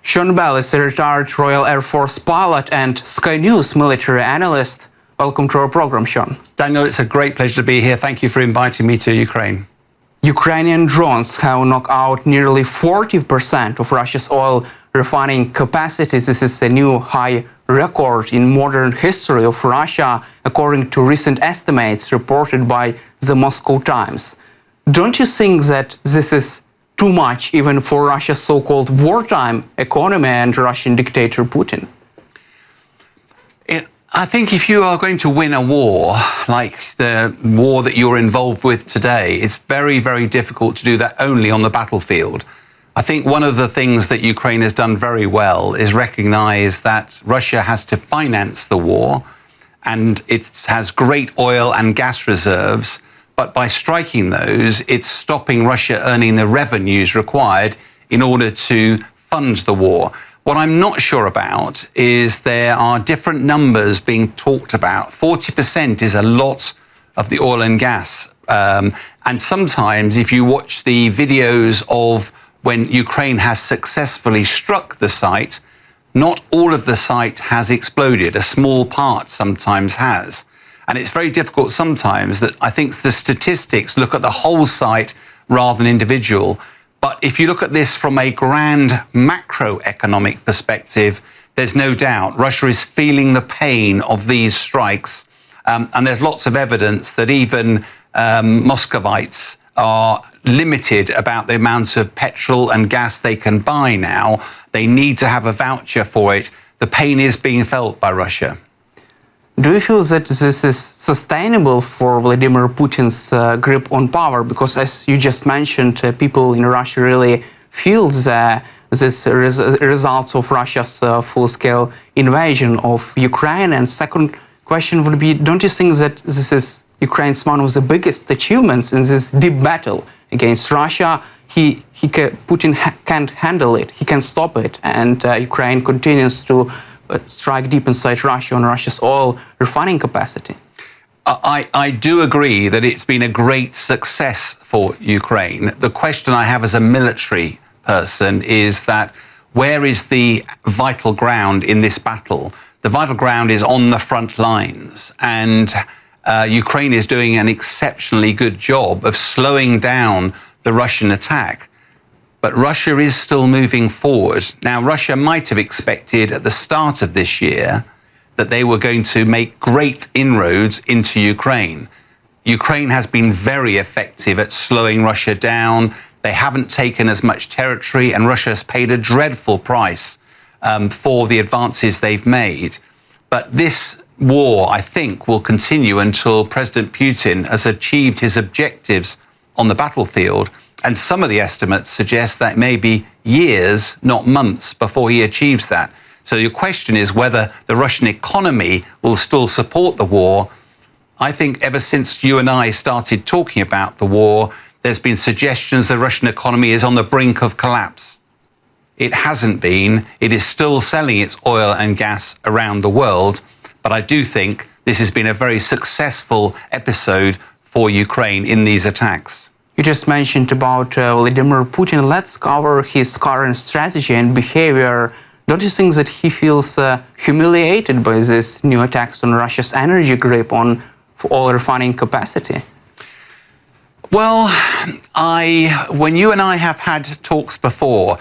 Sean Bell is a retired Royal Air Force pilot and Sky News military analyst. Welcome to our program, Sean. Daniel, it's a great pleasure to be here. Thank you for inviting me to Ukraine. Ukrainian drones have knocked out nearly 40% of Russia's oil refining capacity. This is a new high record in modern history of Russia, according to recent estimates reported by the Moscow Times. Don't you think that this is too much even for Russia's so-called wartime economy and Russian dictator Putin? I think if you are going to win a war, like the war that you're involved with today, it's very, very difficult to do that only on the battlefield. I think one of the things that Ukraine has done very well is recognize that Russia has to finance the war, and it has great oil and gas reserves, but by striking those, it's stopping Russia earning the revenues required in order to fund the war. What I'm not sure about is there are different numbers being talked about. 40% is a lot of the oil and gas. And sometimes if you watch the videos of when Ukraine has successfully struck the site, not all of the site has exploded. A small part sometimes has. And it's very difficult sometimes that I think the statistics look at the whole site rather than individual. But if you look at this from a grand macroeconomic perspective, there's no doubt Russia is feeling the pain of these strikes. And there's lots of evidence that even Muscovites are limited about the amount of petrol and gas they can buy now. They need to have a voucher for it. The pain is being felt by Russia. Do you feel that this is sustainable for Vladimir Putin's grip on power? Because as you just mentioned, people in Russia really feel this results of Russia's full-scale invasion of Ukraine. And second question would be, don't you think that this is Ukraine's one of the biggest achievements in this deep battle against Russia? Putin can't handle it, he can stop it, and Ukraine continues to strike deep inside Russia on Russia's oil refining capacity. I do agree that it's been a great success for Ukraine. The question I have as a military person is that where is the vital ground in this battle? The vital ground is on the front lines, and Ukraine is doing an exceptionally good job of slowing down the Russian attack. But Russia is still moving forward. Now, Russia might have expected at the start of this year that they were going to make great inroads into Ukraine. Ukraine has been very effective at slowing Russia down. They haven't taken as much territory, and Russia has paid a dreadful price for the advances they've made. But this war, I think, will continue until President Putin has achieved his objectives on the battlefield. And some of the estimates suggest that may be years, not months, before he achieves that. So your question is whether the Russian economy will still support the war. I think ever since you and I started talking about the war, there's been suggestions the Russian economy is on the brink of collapse. It hasn't been. It is still selling its oil and gas around the world. But I do think this has been a very successful episode for Ukraine in these attacks. You just mentioned about Vladimir Putin. Let's cover his current strategy and behavior. Don't you think that he feels humiliated by these new attacks on Russia's energy grip on oil refining capacity? Well, when you and I have had talks before,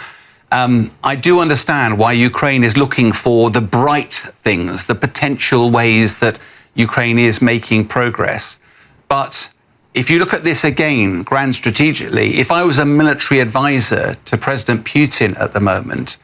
I do understand why Ukraine is looking for the bright things, the potential ways that Ukraine is making progress. But if you look at this again, grand strategically, if I was a military advisor to President Putin at the moment,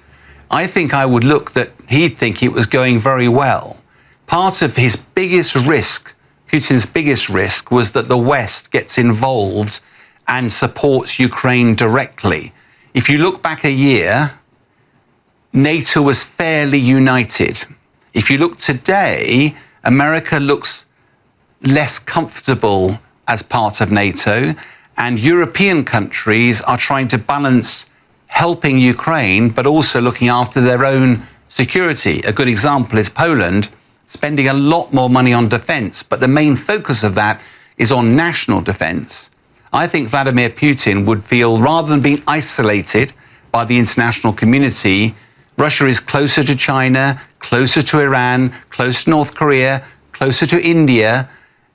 I think I would look that he'd think it was going very well. Part of his biggest risk, Putin's biggest risk, was that the West gets involved and supports Ukraine directly. If you look back a year, NATO was fairly united. If you look today, America looks less comfortable as part of NATO, and European countries are trying to balance helping Ukraine, but also looking after their own security. A good example is Poland, spending a lot more money on defense, but the main focus of that is on national defense. I think Vladimir Putin would feel, rather than being isolated by the international community, Russia is closer to China, closer to Iran, closer to North Korea, closer to India.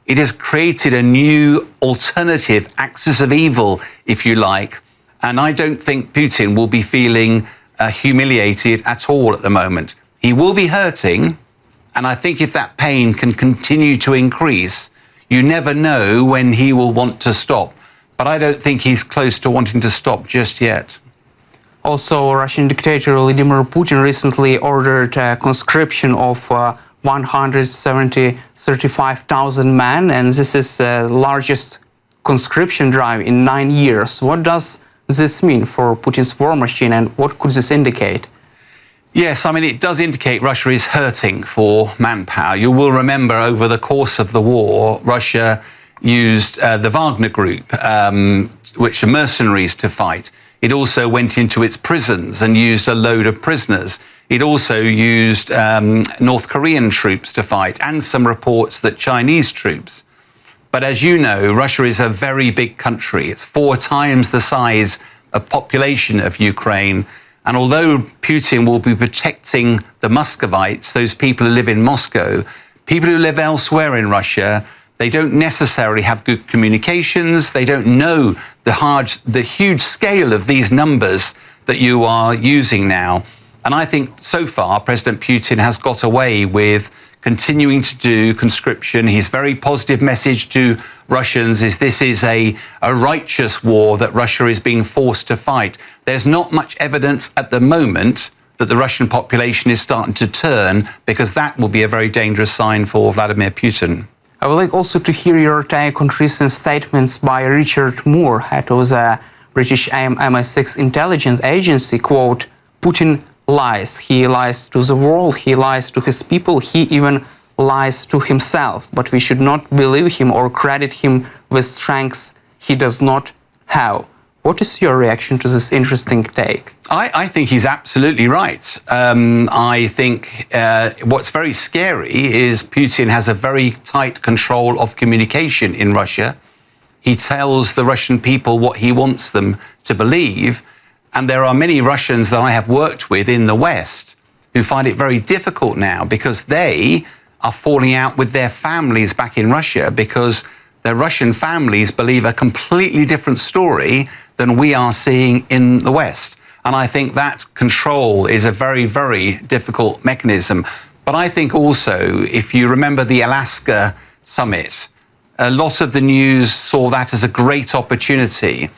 It has created a new alternative axis of evil, if you like. And I don't think Putin will be feeling humiliated at all at the moment. He will be hurting. And I think if that pain can continue to increase, you never know when he will want to stop. But I don't think he's close to wanting to stop just yet. Also, Russian dictator Vladimir Putin recently ordered conscription of 135,000 men, and this is the largest conscription drive in 9 years. What does this mean for Putin's war machine, and what could this indicate? Yes, I mean, it does indicate Russia is hurting for manpower. You will remember over the course of the war, Russia used the Wagner Group, which are mercenaries, to fight. It also went into its prisons and used a load of prisoners. It also used North Korean troops to fight, and some reports that Chinese troops. But as you know, Russia is a very big country. It's 4 times the size of population of Ukraine. And although Putin will be protecting the Muscovites, those people who live in Moscow, people who live elsewhere in Russia, they don't necessarily have good communications. They don't know the huge scale of these numbers that you are using now. And I think so far President Putin has got away with continuing to do conscription. His very positive message to Russians is this is a righteous war that Russia is being forced to fight. There's not much evidence at the moment that the Russian population is starting to turn, because that will be a very dangerous sign for Vladimir Putin. I would like also to hear your take on recent statements by Richard Moore, head of the British MI6 intelligence agency. Quote, Putin lies. He lies to the world, he lies to his people, he even lies to himself. But we should not believe him or credit him with strengths he does not have. What is your reaction to this interesting take? I think he's absolutely right. I think what's very scary is Putin has a very tight control of communication in Russia. He tells the Russian people what he wants them to believe. And there are many Russians that I have worked with in the West who find it very difficult now, because they are falling out with their families back in Russia, because their Russian families believe a completely different story than we are seeing in the West. And I think that control is a very, very difficult mechanism. But I think also, if you remember the Alaska summit, a lot of the news saw that as a great opportunity.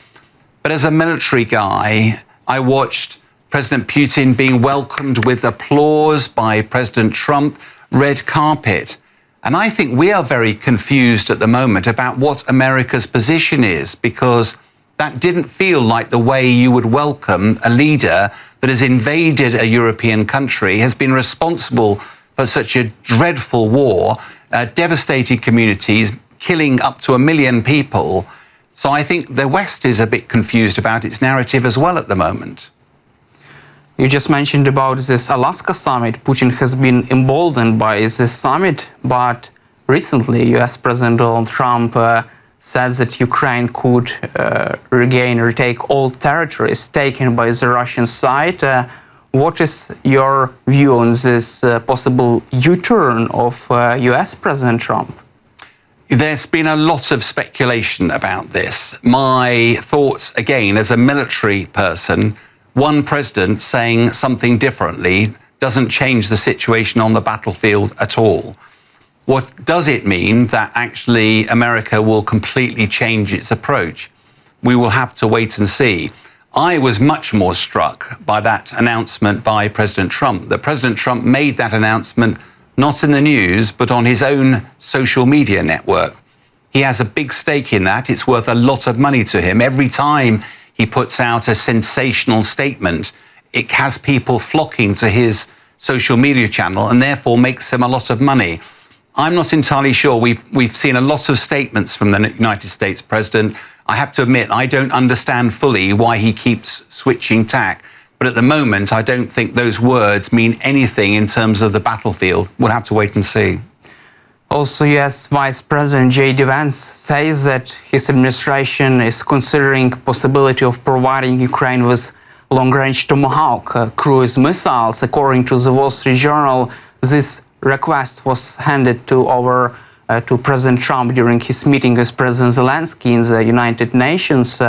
But as a military guy, I watched President Putin being welcomed with applause by President Trump, red carpet. And I think we are very confused at the moment about what America's position is, because that didn't feel like the way you would welcome a leader that has invaded a European country, has been responsible for such a dreadful war, devastating communities, killing up to 1 million people. So I think the West is a bit confused about its narrative as well at the moment. You just mentioned about this Alaska summit. Putin has been emboldened by this summit, but recently US President Donald Trump said that Ukraine could retake all territories taken by the Russian side. What is your view on this possible U-turn of US President Trump? There's been a lot of speculation about this. My thoughts, again, as a military person, one president saying something differently doesn't change the situation on the battlefield at all. What does it mean that actually America will completely change its approach? We will have to wait and see. I was much more struck by that announcement by President Trump, that President Trump made that announcement not in the news, but on his own social media network. He has a big stake in that. It's worth a lot of money to him. Every time he puts out a sensational statement, it has people flocking to his social media channel and therefore makes him a lot of money. I'm not entirely sure. We've seen a lot of statements from the United States president. I have to admit, I don't understand fully why he keeps switching tack. But at the moment, I don't think those words mean anything in terms of the battlefield. We'll have to wait and see. Also, US Vice President J.D. Vance says that his administration is considering possibility of providing Ukraine with long-range Tomahawk cruise missiles. According to the Wall Street Journal, this request was handed over to President Trump during his meeting with President Zelenskyy in the United Nations.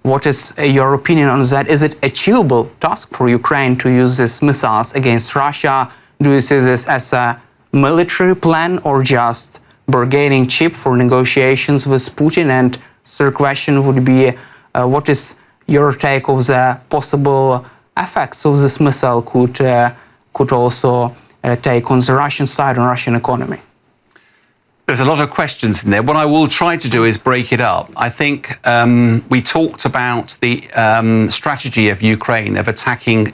What is your opinion on that? Is it achievable task for Ukraine to use these missiles against Russia? Do you see this as a military plan or just bargaining chip for negotiations with Putin? And third question would be, what is your take of the possible effects of this missile could also take on the Russian side, on Russian economy? There's a lot of questions in there. What I will try to do is break it up. I think we talked about the strategy of Ukraine of attacking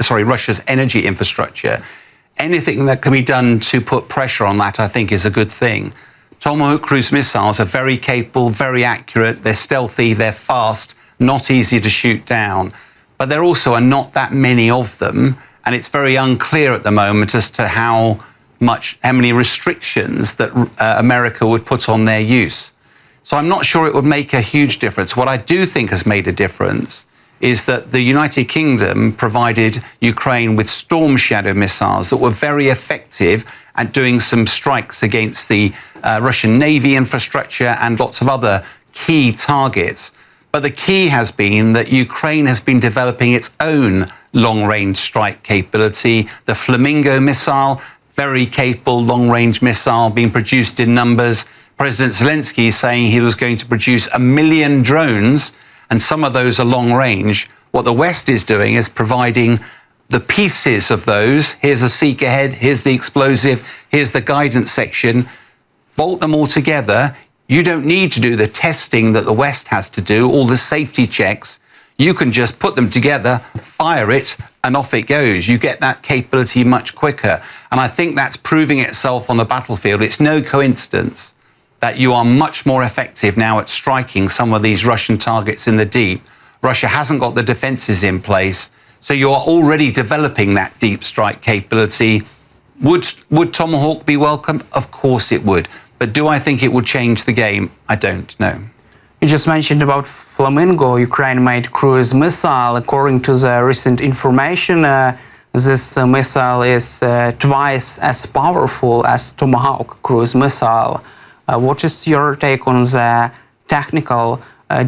Russia's energy infrastructure. Anything that can be done to put pressure on that, I think, is a good thing. Tomahawk cruise missiles are very capable, very accurate. They're stealthy, they're fast, not easy to shoot down. But there also are not that many of them, and it's very unclear at the moment as to how many restrictions that America would put on their use. So I'm not sure it would make a huge difference. What I do think has made a difference is that the United Kingdom provided Ukraine with Storm Shadow missiles that were very effective at doing some strikes against the Russian Navy infrastructure and lots of other key targets. But the key has been that Ukraine has been developing its own long-range strike capability. The Flamingo missile, very capable long-range missile being produced in numbers. President Zelenskyy is saying he was going to produce 1 million drones, and some of those are long-range. What the West is doing is providing the pieces of those. Here's a seeker head, here's the explosive, here's the guidance section. Bolt them all together. You don't need to do the testing that the West has to do, all the safety checks. You can just put them together, fire it, and off it goes. You get that capability much quicker. And I think that's proving itself on the battlefield. It's no coincidence that you are much more effective now at striking some of these Russian targets in the deep. Russia hasn't got the defenses in place, so you're already developing that deep strike capability. Would Tomahawk be welcome? Of course it would. But do I think it would change the game? I don't know. You just mentioned about Flamingo, Ukraine-made cruise missile. According to the recent information, this missile is twice as powerful as Tomahawk cruise missile. What is your take on the technical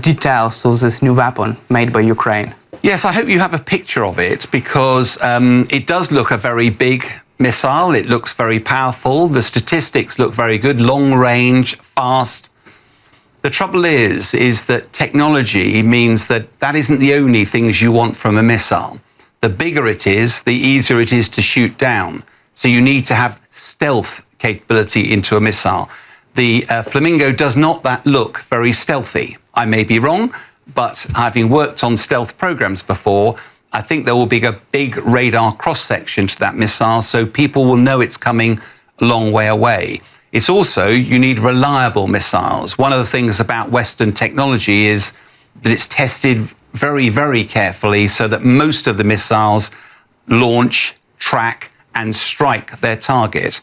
details of this new weapon made by Ukraine? Yes, I hope you have a picture of it, because it does look a very big missile. It looks very powerful. The statistics look very good, long range, fast. The trouble is that technology means that isn't the only things you want from a missile. The bigger it is, the easier it is to shoot down. So you need to have stealth capability into a missile. The Flamingo does not look very stealthy. I may be wrong, but having worked on stealth programs before, I think there will be a big radar cross-section to that missile, so people will know it's coming a long way away. It's also, you need reliable missiles. One of the things about Western technology is that it's tested very, very carefully so that most of the missiles launch, track, and strike their target.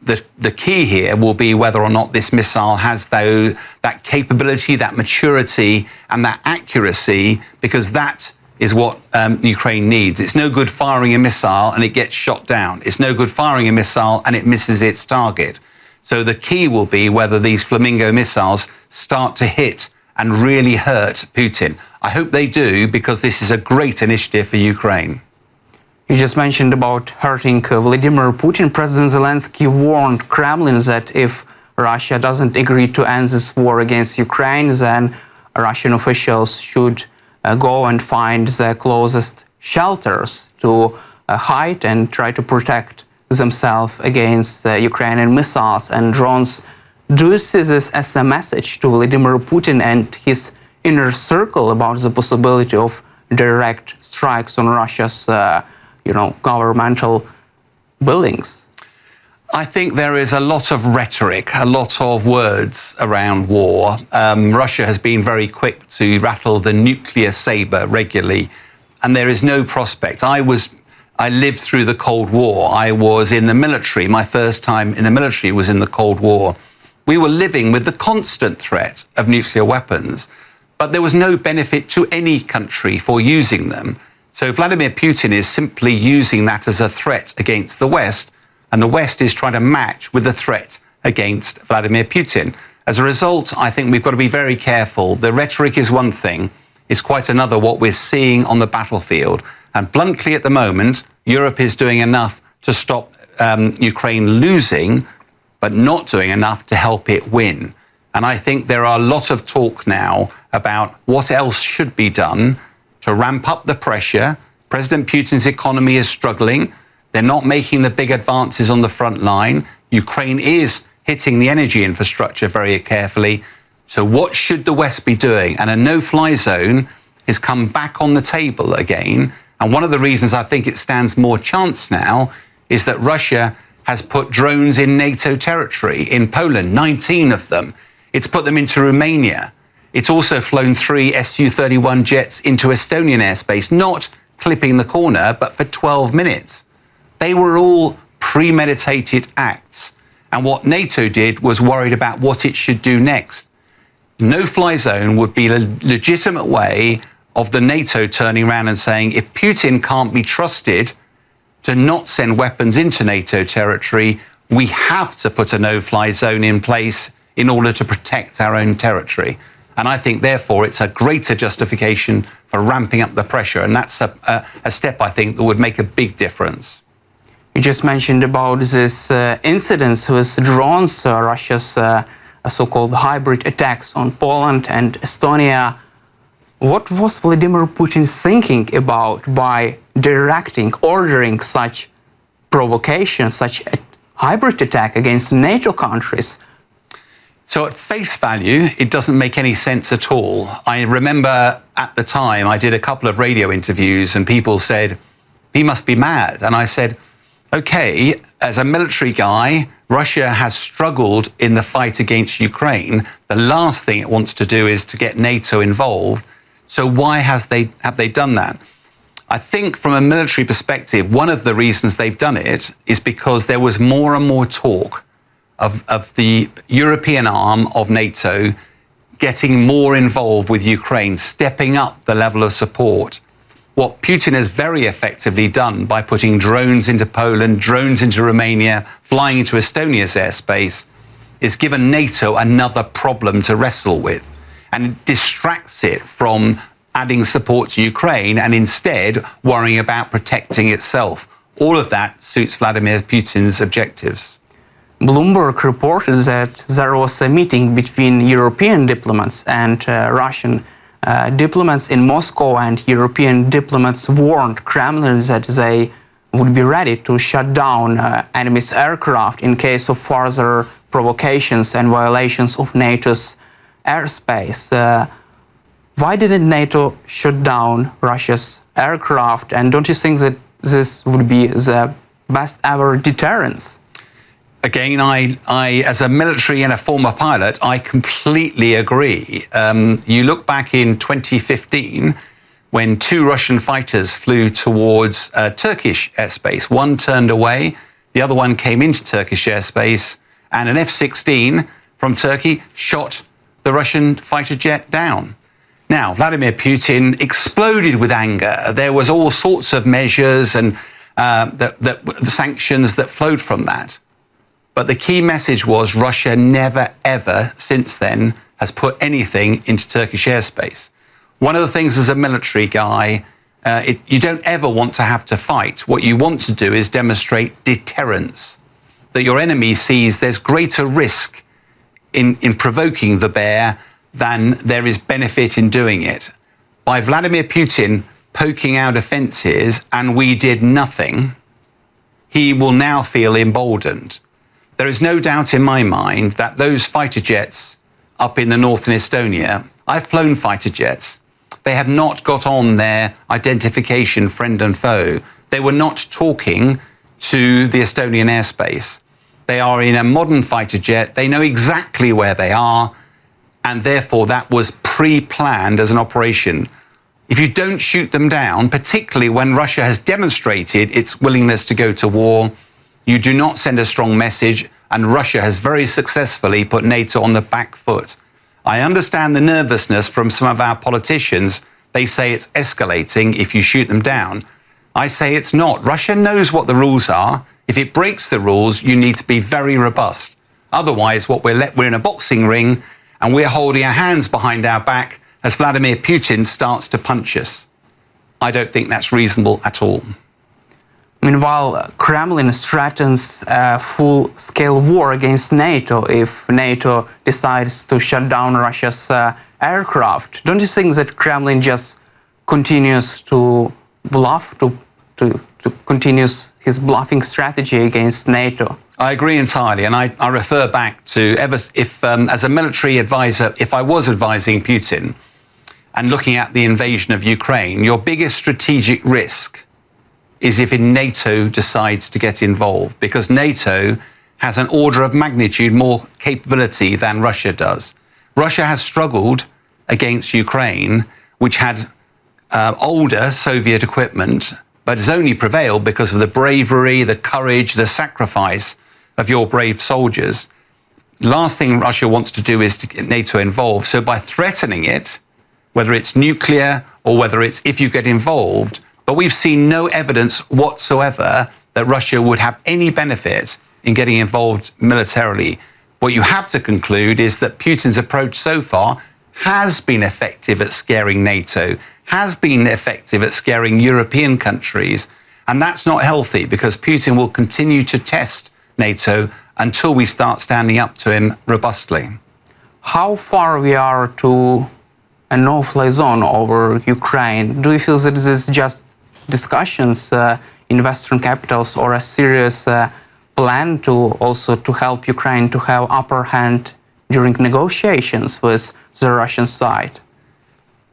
The key here will be whether or not this missile has that capability, that maturity, and that accuracy, because that is what Ukraine needs. It's no good firing a missile and it gets shot down. It's no good firing a missile and it misses its target. So the key will be whether these Flamingo missiles start to hit and really hurt Putin. I hope they do, because this is a great initiative for Ukraine. You just mentioned about hurting Vladimir Putin. President Zelenskyy warned Kremlin that if Russia doesn't agree to end this war against Ukraine, then Russian officials should go and find the closest shelters to hide and try to protect themselves against Ukrainian missiles and drones. Do you see this as a message to Vladimir Putin and his inner circle about the possibility of direct strikes on Russia's governmental buildings? I think there is a lot of rhetoric, a lot of words around war. Russia has been very quick to rattle the nuclear saber regularly, and there is no prospect. I lived through the Cold War. I was in the military. My first time in the military was in the Cold War. We were living with the constant threat of nuclear weapons. but there was no benefit to any country for using them. So Vladimir Putin is simply using that as a threat against the West, and the West is trying to match with the threat against Vladimir Putin. As a result, I think we've got to be very careful. The rhetoric is one thing, it's quite another what we're seeing on the battlefield. And bluntly at the moment, Europe is doing enough to stop Ukraine losing, but not doing enough to help it win. And I think there are a lot of talk now about what else should be done to ramp up the pressure. President Putin's economy is struggling. They're not making the big advances on the front line. Ukraine is hitting the energy infrastructure very carefully. So what should the West be doing? And a no-fly zone has come back on the table again. And one of the reasons I think it stands more chance now is that Russia has put drones in NATO territory, in Poland, 19 of them. It's put them into Romania. It's also flown 3 Su-31 jets into Estonian airspace, not clipping the corner, but for 12 minutes. They were all premeditated acts. And what NATO did was worried about what it should do next. No-fly zone would be a legitimate way of the NATO turning around and saying, if Putin can't be trusted to not send weapons into NATO territory, we have to put a no-fly zone in place in order to protect our own territory. And I think, therefore, it's a greater justification for ramping up the pressure. And that's a step, I think, that would make a big difference. You just mentioned about this incidents with drones, Russia's so-called hybrid attacks on Poland and Estonia. What was Vladimir Putin thinking about by ordering such provocation, such a hybrid attack against NATO countries? So at face value, it doesn't make any sense at all. I remember at the time I did a couple of radio interviews and people said, he must be mad. And I said, okay, as a military guy, Russia has struggled in the fight against Ukraine. The last thing it wants to do is to get NATO involved. So why have they done that? I think from a military perspective, one of the reasons they've done it is because there was more and more talk of the European arm of NATO getting more involved with Ukraine, stepping up the level of support. What Putin has very effectively done by putting drones into Poland, drones into Romania, flying into Estonia's airspace, is given NATO another problem to wrestle with. And it distracts it from adding support to Ukraine and instead worrying about protecting itself. All of that suits Vladimir Putin's objectives. Bloomberg reported that there was a meeting between European diplomats and Russian diplomats in Moscow, and European diplomats warned Kremlin that they would be ready to shut down enemy's aircraft in case of further provocations and violations of NATO's airspace. Why didn't NATO shut down Russia's aircraft? And don't you think that this would be the best ever deterrence? Again, I, as a military and a former pilot, I completely agree. You look back in 2015, when 2 Russian fighters flew towards Turkish airspace. One turned away, the other one came into Turkish airspace, and an F-16 from Turkey shot the Russian fighter jet down. Now, Vladimir Putin exploded with anger. There was all sorts of measures and the sanctions that flowed from that. But the key message was Russia never, ever since then has put anything into Turkish airspace. One of the things as a military guy, you don't ever want to have to fight. What you want to do is demonstrate deterrence, that your enemy sees there's greater risk in provoking the bear than there is benefit in doing it. By Vladimir Putin poking out offences and we did nothing, he will now feel emboldened. There is no doubt in my mind that those fighter jets up in the north in Estonia, I've flown fighter jets, they have not got on their identification friend and foe. They were not talking to the Estonian airspace. They are in a modern fighter jet, they know exactly where they are, and therefore that was pre-planned as an operation. If you don't shoot them down, particularly when Russia has demonstrated its willingness to go to war, you do not send a strong message, and Russia has very successfully put NATO on the back foot. I understand the nervousness from some of our politicians. They say it's escalating if you shoot them down. I say it's not. Russia knows what the rules are. If it breaks the rules, you need to be very robust. Otherwise, we're in a boxing ring and we're holding our hands behind our back as Vladimir Putin starts to punch us. I don't think that's reasonable at all. Meanwhile, Kremlin threatens a full-scale war against NATO if NATO decides to shut down Russia's aircraft. Don't you think that Kremlin just continues to bluff, to continues his bluffing strategy against NATO? I agree entirely, and I refer back to as a military advisor, if I was advising Putin and looking at the invasion of Ukraine, your biggest strategic risk is if NATO decides to get involved, because NATO has an order of magnitude more capability than Russia does. Russia has struggled against Ukraine, which had older Soviet equipment, but has only prevailed because of the bravery, the courage, the sacrifice of your brave soldiers. Last thing Russia wants to do is to get NATO involved. So by threatening it, whether it's nuclear or whether it's if you get involved, but we've seen no evidence whatsoever that Russia would have any benefit in getting involved militarily. What you have to conclude is that Putin's approach so far has been effective at scaring NATO, has been effective at scaring European countries, and that's not healthy because Putin will continue to test NATO until we start standing up to him robustly. How far we are to a no-fly zone over Ukraine? Do you feel that this is just discussions in Western capitals or a serious plan to also to help Ukraine to have upper hand during negotiations with the Russian side?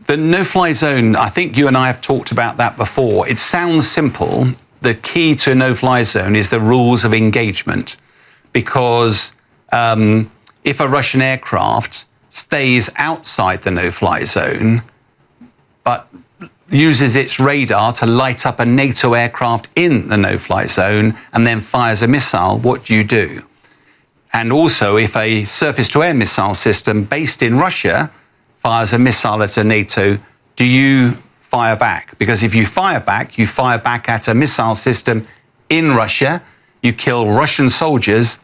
The no-fly zone, I think you and I have talked about that before. It sounds simple. The key to a no-fly zone is the rules of engagement, because if a Russian aircraft stays outside the no-fly zone, but uses its radar to light up a NATO aircraft in the no-fly zone and then fires a missile, what do you do? And also, if a surface-to-air missile system based in Russia fires a missile at a NATO, do you fire back? Because if you fire back at a missile system in Russia, you kill Russian soldiers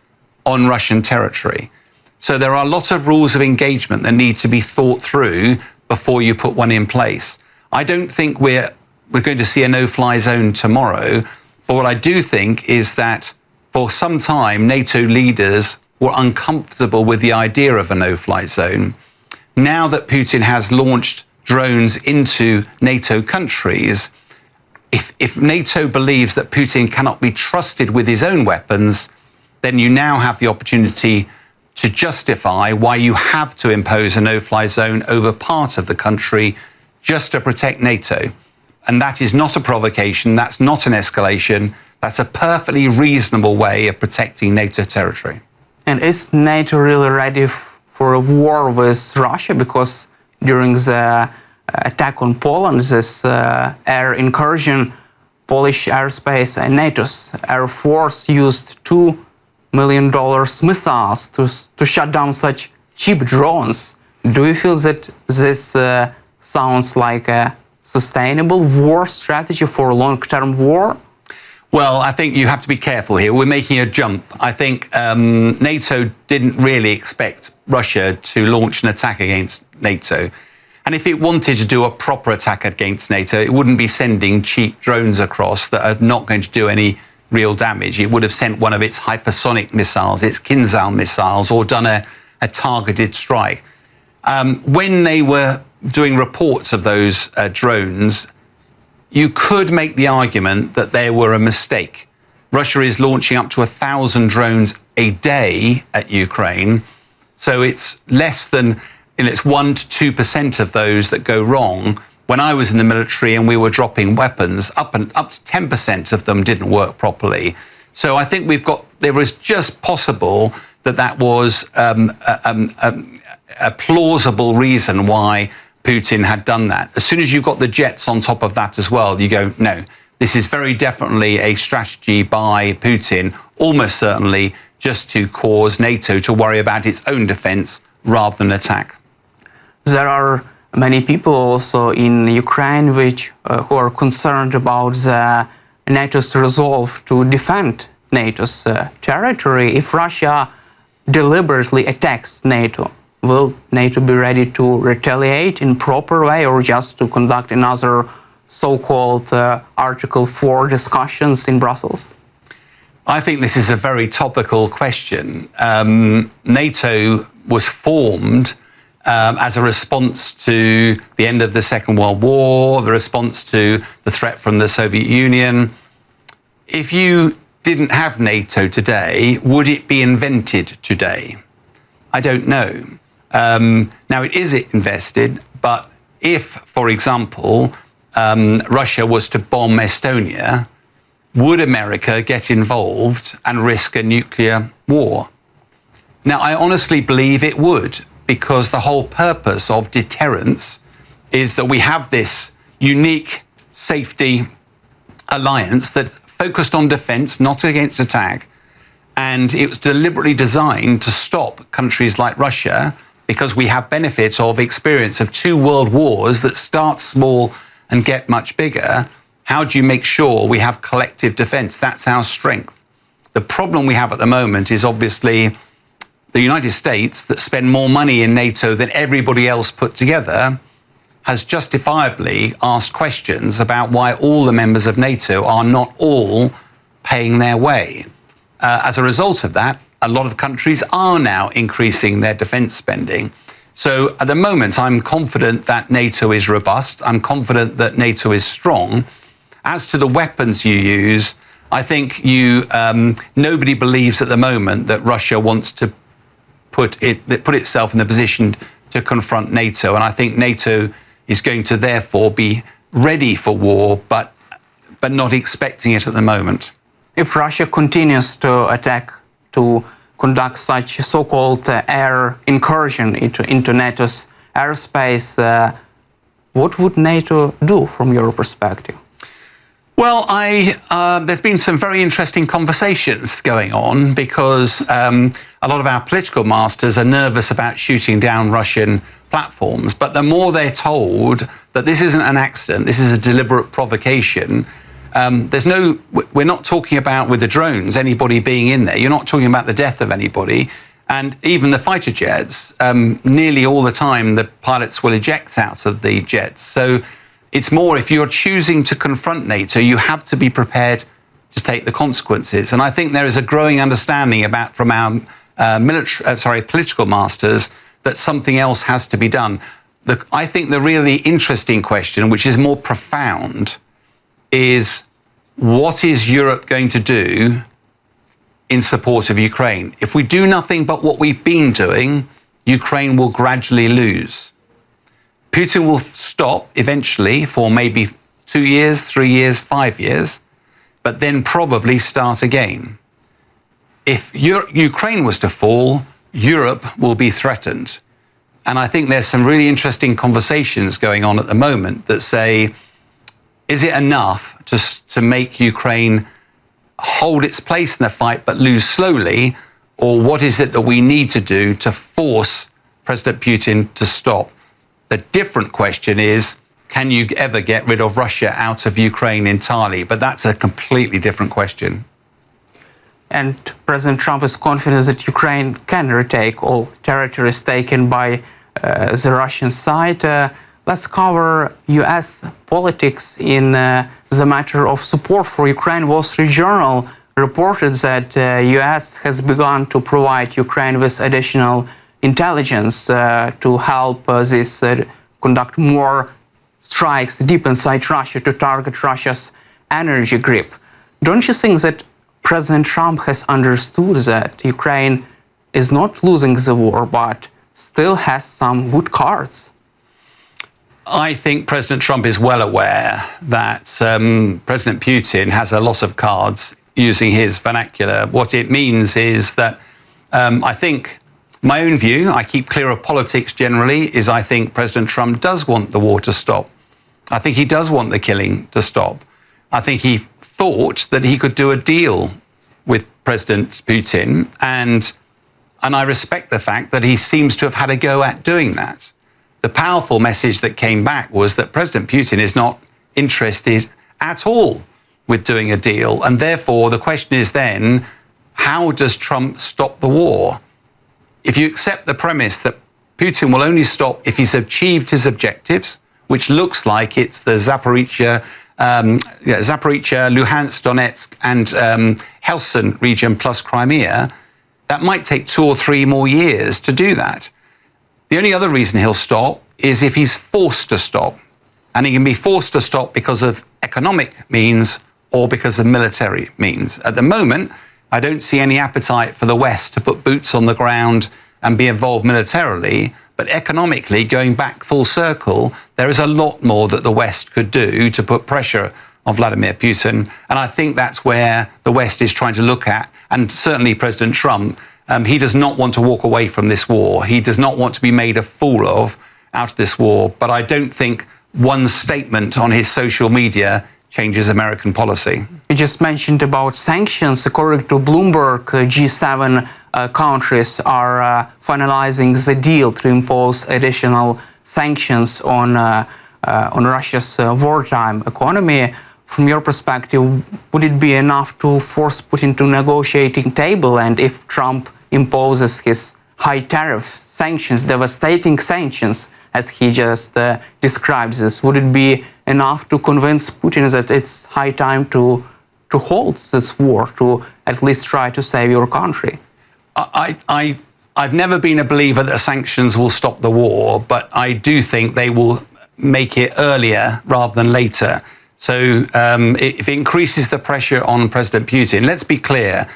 on Russian territory. So there are lots of rules of engagement that need to be thought through before you put one in place. I don't think we're going to see a no-fly zone tomorrow, but what I do think is that for some time, NATO leaders were uncomfortable with the idea of a no-fly zone. Now that Putin has launched drones into NATO countries, if NATO believes that Putin cannot be trusted with his own weapons, then you now have the opportunity to justify why you have to impose a no-fly zone over part of the country just to protect NATO. And that is not a provocation, that's not an escalation, that's a perfectly reasonable way of protecting NATO territory. And is NATO really ready for a war with Russia? Because during the attack on Poland, this air incursion, Polish airspace and NATO's Air Force used $2 million missiles to shut down such cheap drones. Do you feel that this sounds like a sustainable war strategy for a long-term war? Well, I think you have to be careful here. We're making a jump. I think NATO didn't really expect Russia to launch an attack against NATO. And if it wanted to do a proper attack against NATO, it wouldn't be sending cheap drones across that are not going to do any real damage. It would have sent one of its hypersonic missiles, its Kinzhal missiles, or done a targeted strike. When they were doing reports of those drones, you could make the argument that they were a mistake. Russia is launching up to 1,000 drones a day at Ukraine, so it's less than, it's 1 to 2% of those that go wrong. When I was in the military and we were dropping weapons, up to 10% of them didn't work properly. So I think there was just possible that was a plausible reason why Putin had done that. As soon as you've got the jets on top of that as well, you go, no, this is very definitely a strategy by Putin, almost certainly just to cause NATO to worry about its own defense rather than attack. there are many people also in Ukraine who are concerned about the NATO's resolve to defend NATO's territory. If Russia deliberately attacks NATO, will NATO be ready to retaliate in proper way, or just to conduct another so-called Article 4 discussions in Brussels? I think this is a very topical question. NATO was formed as a response to the end of the Second World War, the response to the threat from the Soviet Union. If you didn't have NATO today, would it be invented today? I don't know. Now, it is invested, but if, for example, Russia was to bomb Estonia, would America get involved and risk a nuclear war? Now, I honestly believe it would, because the whole purpose of deterrence is that we have this unique safety alliance that focused on defense, not against attack. And it was deliberately designed to stop countries like Russia, because we have benefits of experience of 2 world wars that start small and get much bigger. How do you make sure we have collective defense? That's our strength. The problem we have at the moment is obviously the United States, that spend more money in NATO than everybody else put together, has justifiably asked questions about why all the members of NATO are not all paying their way. As a result of that, a lot of countries are now increasing their defense spending. So at the moment, I'm confident that NATO is robust. I'm confident that NATO is strong. As to the weapons you use, I think nobody believes at the moment that Russia wants to put itself in a position to confront NATO. And I think NATO is going to therefore be ready for war, but not expecting it at the moment. If Russia continues to attack, to conduct such so-called air incursion into NATO's airspace, what would NATO do from your perspective? Well, there's been some very interesting conversations going on, because a lot of our political masters are nervous about shooting down Russian platforms. But the more they're told that this isn't an accident, this is a deliberate provocation, we're not talking about, with the drones, anybody being in there. You're not talking about the death of anybody. And even the fighter jets, nearly all the time, the pilots will eject out of the jets. So it's more, if you're choosing to confront NATO, you have to be prepared to take the consequences. And I think there is a growing understanding from our political masters that something else has to be done. I think the really interesting question, which is more profound, is what is Europe going to do in support of Ukraine? If we do nothing but what we've been doing, Ukraine will gradually lose. Putin will stop eventually for maybe 2 years, 3 years, 5 years, but then probably start again. If Ukraine was to fall, Europe will be threatened. And I think there's some really interesting conversations going on at the moment that say, is it enough to make Ukraine hold its place in the fight but lose slowly? Or what is it that we need to do to force President Putin to stop? The different question is, can you ever get rid of Russia out of Ukraine entirely? But that's a completely different question. And President Trump is confident that Ukraine can retake all territories taken by the Russian side. Let's cover U.S. politics in the matter of support for Ukraine. Wall Street Journal reported that U.S. has begun to provide Ukraine with additional intelligence to help this conduct more strikes deep inside Russia to target Russia's energy grip. Don't you think that President Trump has understood that Ukraine is not losing the war, but still has some good cards? I think President Trump is well aware that President Putin has a lot of cards, using his vernacular. What it means is that I think my own view, I keep clear of politics generally, is I think President Trump does want the war to stop. I think he does want the killing to stop. I think he thought that he could do a deal with President Putin, and I respect the fact that he seems to have had a go at doing that. the powerful message that came back was that President Putin is not interested at all with doing a deal. And therefore, the question is then, how does Trump stop the war? If you accept the premise that Putin will only stop if he's achieved his objectives, which looks like it's the Zaporizhia, Luhansk, Donetsk, and Kherson region plus Crimea, that might take 2 or 3 more years to do that. The only other reason he'll stop is if he's forced to stop. And he can be forced to stop because of economic means or because of military means. At the moment, I don't see any appetite for the West to put boots on the ground and be involved militarily. But economically, going back full circle, there is a lot more that the West could do to put pressure on Vladimir Putin. And I think that's where the West is trying to look at. And certainly President Trump, he does not want to walk away from this war. He does not want to be made a fool of out of this war. But I don't think one statement on his social media changes American policy. You just mentioned about sanctions. According to Bloomberg, G7 countries are finalizing the deal to impose additional sanctions on Russia's wartime economy. From your perspective, would it be enough to force Putin to negotiating table? And if Trump imposes his high tariff sanctions, devastating sanctions, as he just describes this, would it be enough to convince Putin that it's high time to halt this war, to at least try to save your country? I've never been a believer that sanctions will stop the war, but I do think they will make it earlier rather than later. So if it increases the pressure on President Putin, let's be clear,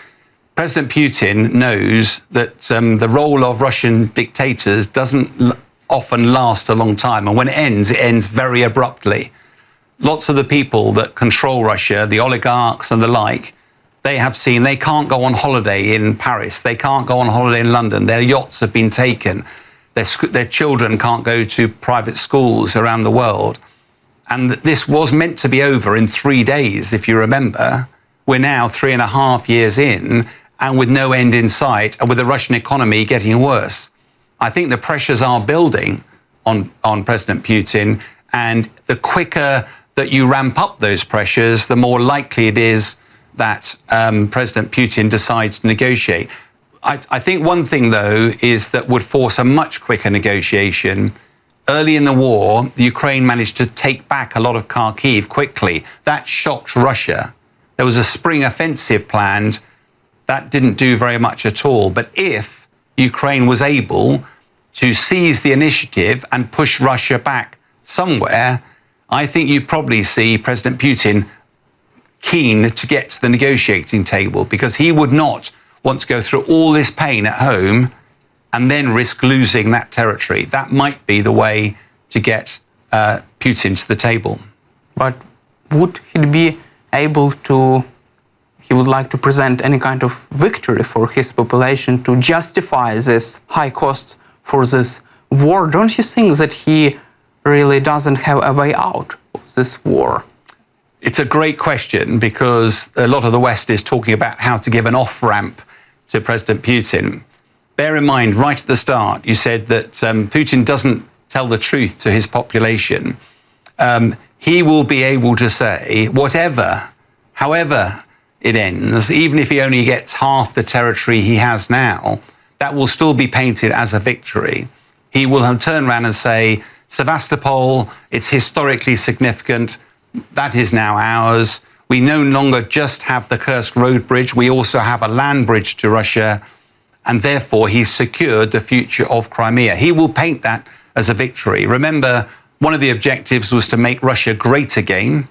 President Putin knows that the role of Russian dictators doesn't often last a long time. And when it ends very abruptly. Lots of the people that control Russia, the oligarchs and the like, they have seen they can't go on holiday in Paris. They can't go on holiday in London. Their yachts have been taken. Their children can't go to private schools around the world. And this was meant to be over in 3 days, if you remember. We're now 3.5 years in, and with no end in sight, and with the Russian economy getting worse. I think the pressures are building on President Putin, and the quicker that you ramp up those pressures, the more likely it is that President Putin decides to negotiate. I think one thing, though, is that would force a much quicker negotiation. Early in the war, the Ukraine managed to take back a lot of Kharkiv quickly. That shocked Russia. There was a spring offensive planned. That didn't do very much at all. But if Ukraine was able to seize the initiative and push Russia back somewhere, I think you'd probably see President Putin keen to get to the negotiating table, because he would not want to go through all this pain at home and then risk losing that territory. That might be the way to get Putin to the table. But would he be able to, he would like to present any kind of victory for his population to justify this high cost for this war? Don't you think that he really doesn't have a way out of this war? It's a great question, because a lot of the West is talking about how to give an off-ramp to President Putin. Bear in mind, right at the start, you said that Putin doesn't tell the truth to his population. He will be able to say whatever, however it ends, even if he only gets half the territory he has now, that will still be painted as a victory. He will turn around and say, Sevastopol, it's historically significant. That is now ours. We no longer just have the Kursk road bridge. We also have a land bridge to Russia. And therefore, he's secured the future of Crimea. He will paint that as a victory. Remember, one of the objectives was to make Russia great again.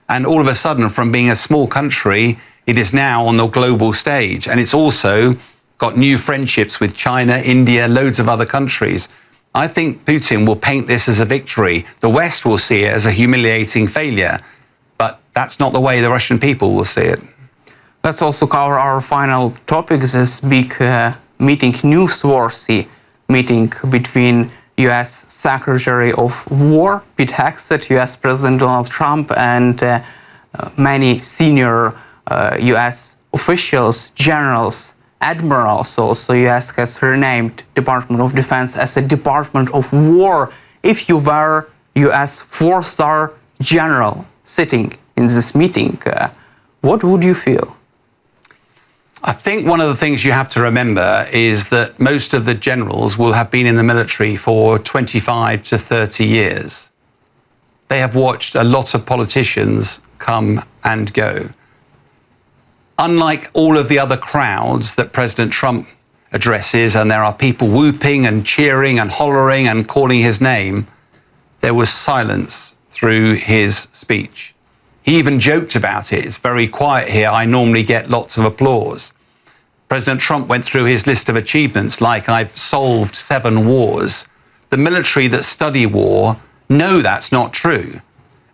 And all of a sudden, from being a small country, it is now on the global stage. And it's also got new friendships with China, India, loads of other countries. I think Putin will paint this as a victory. The West will see it as a humiliating failure. But that's not the way the Russian people will see it. Let's also cover our final topic, this big meeting, newsworthy meeting between U.S. Secretary of War, Pete Hegseth, U.S. President Donald Trump, and many senior U.S. officials, generals, admirals. Also, U.S. has renamed Department of Defense as a Department of War if you were US four-star general sitting in this meeting, what would you feel? I think one of the things you have to remember is that most of the generals will have been in the military for 25 to 30 years. They have watched a lot of politicians come and go. Unlike all of the other crowds that President Trump addresses, and there are people whooping and cheering and hollering and calling his name, there was silence through his speech. He even joked about it. It's very quiet here. I normally get lots of applause. President Trump went through his list of achievements like, I've solved 7 wars. The military that study war know that's not true.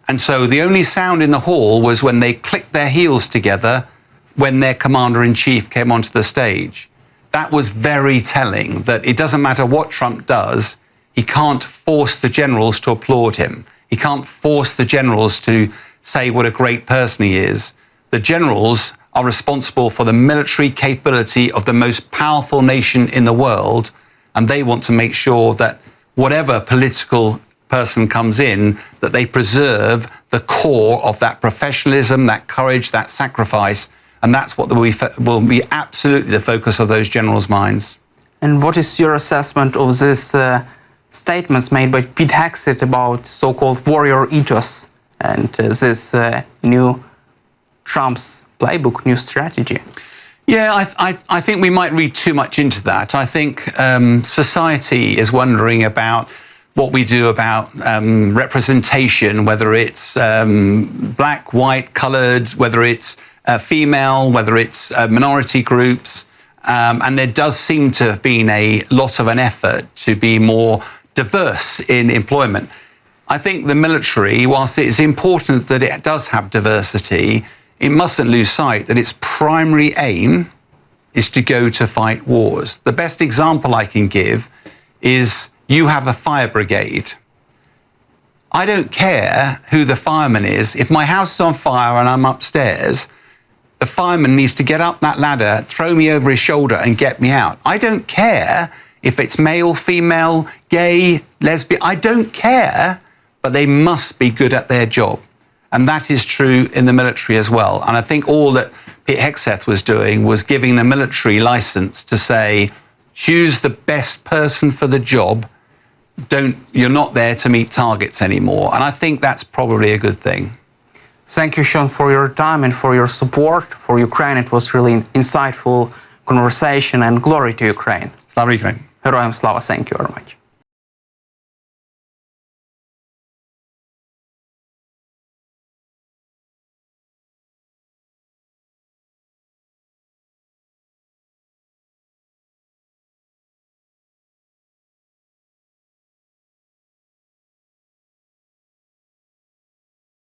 And so the only sound in the hall was when they clicked their heels together when their commander-in-chief came onto the stage. That was very telling, that it doesn't matter what Trump does, he can't force the generals to applaud him. He can't force the generals to say what a great person he is. The generals are responsible for the military capability of the most powerful nation in the world, and they want to make sure that whatever political person comes in, that they preserve the core of that professionalism, that courage, that sacrifice, and that's what will be absolutely the focus of those generals' minds. And what is your assessment of these statements made by Pete Hegseth about so-called warrior ethos and this new Trump's playbook, new strategy? Yeah, I think we might read too much into that. I think society is wondering about what we do about representation, whether it's black, white, coloured, whether it's female, whether it's minority groups. And there does seem to have been a lot of an effort to be more diverse in employment. I think the military, whilst it is important that it does have diversity, it mustn't lose sight that its primary aim is to go to fight wars. The best example I can give is you have a fire brigade. I don't care who the fireman is. If my house is on fire and I'm upstairs, the fireman needs to get up that ladder, throw me over his shoulder and get me out. I don't care if it's male, female, gay, lesbian. I don't care, but they must be good at their job. And that is true in the military as well. And I think all that Pete Hegseth was doing was giving the military license to say, choose the best person for the job. You're not there to meet targets anymore. And I think that's probably a good thing. Thank you, Sean, for your time and for your support for Ukraine. It was really an insightful conversation, and glory to Ukraine. Slava Ukraine. Героям слава. Thank you very much.